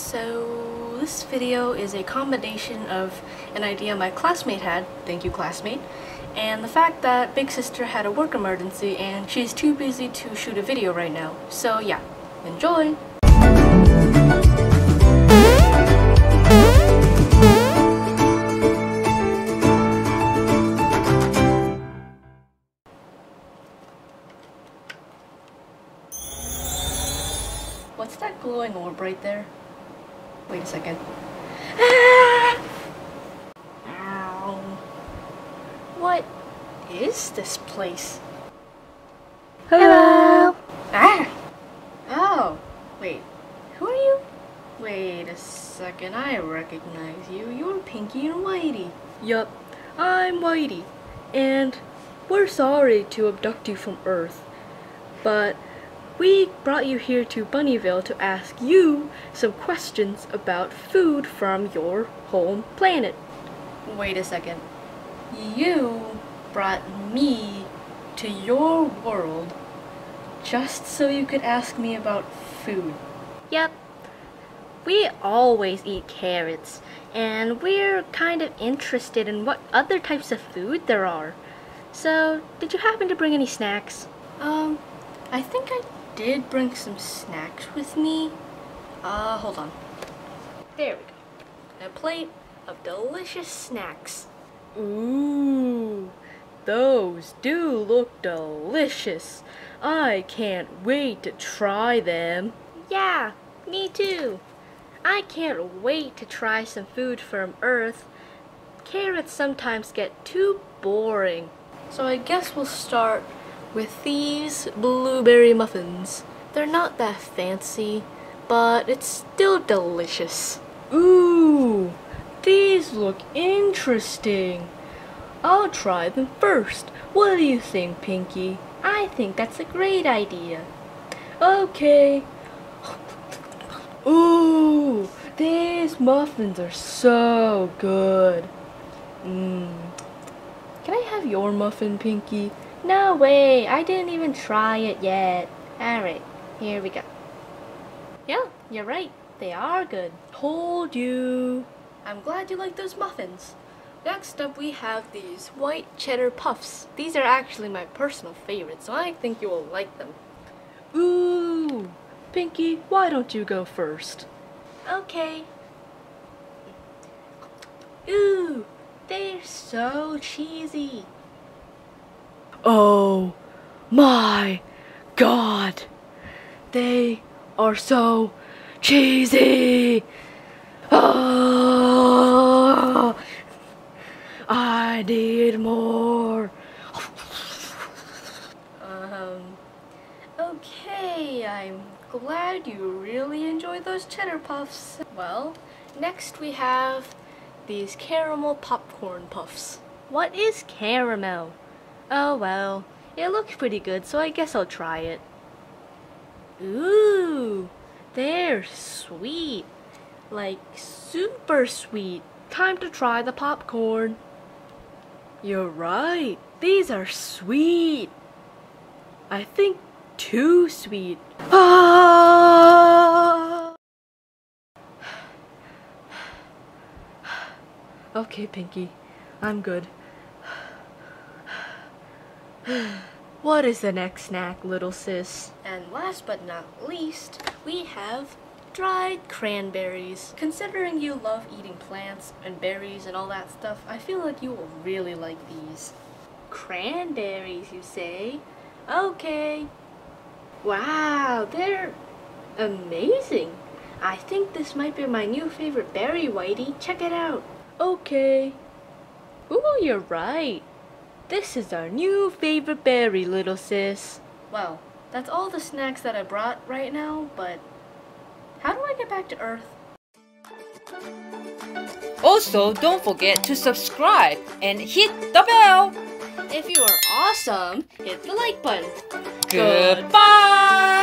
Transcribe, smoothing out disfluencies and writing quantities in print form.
So this video is a combination of an idea my classmate had, thank you classmate, and the fact that Big Sister had a work emergency and she's too busy to shoot a video right now. So yeah, enjoy! What's that glowing orb right there? Wait a second. Ah! Ow. What is this place? Hello! Ah! Oh! Wait. Who are you? Wait a second, I recognize you. You're Pinky and Whitey. Yup, I'm Whitey, and we're sorry to abduct you from Earth, but we brought you here to Bunnyville to ask you some questions about food from your home planet. Wait a second. You brought me to your world just so you could ask me about food. Yep. We always eat carrots, and we're kind of interested in what other types of food there are. So, did you happen to bring any snacks? I think I did bring some snacks with me. Hold on. There we go. A plate of delicious snacks. Ooh, those do look delicious. I can't wait to try them. Yeah, me too. I can't wait to try some food from Earth. Carrots sometimes get too boring. So I guess we'll start with these blueberry muffins. They're not that fancy, but it's still delicious. Ooh, these look interesting. I'll try them first. What do you think, Pinky? I think that's a great idea. Okay. Ooh, these muffins are so good. Can I have your muffin, Pinky? No way, I didn't even try it yet. Alright, here we go. Yeah, you're right, they are good. Told you. I'm glad you like those muffins. Next up we have these white cheddar puffs. These are actually my personal favorite, so I think you will like them. Ooh, Pinky, why don't you go first? Okay. Ooh, they're so cheesy. Oh my God, they are so cheesy. Oh, I need more. Okay, I'm glad you really enjoyed those cheddar puffs. Well, next we have these caramel popcorn puffs. What is caramel? Oh well, it looks pretty good, so I guess I'll try it. Ooh, they're sweet. Like super sweet. Time to try the popcorn. You're right, these are sweet. I think too sweet. Ah! Okay, Pinky, I'm good. What is the next snack, Little Sis? And last but not least, we have dried cranberries. Considering you love eating plants and berries and all that stuff, I feel like you will really like these. Cranberries, you say? Okay. Wow, they're amazing. I think this might be my new favorite berry, Whitey. Check it out. Okay. Ooh, you're right. This is our new favorite berry, Little Sis. Well, that's all the snacks that I brought right now, but how do I get back to Earth? Also, don't forget to subscribe and hit the bell. If you are awesome, hit the like button. Goodbye!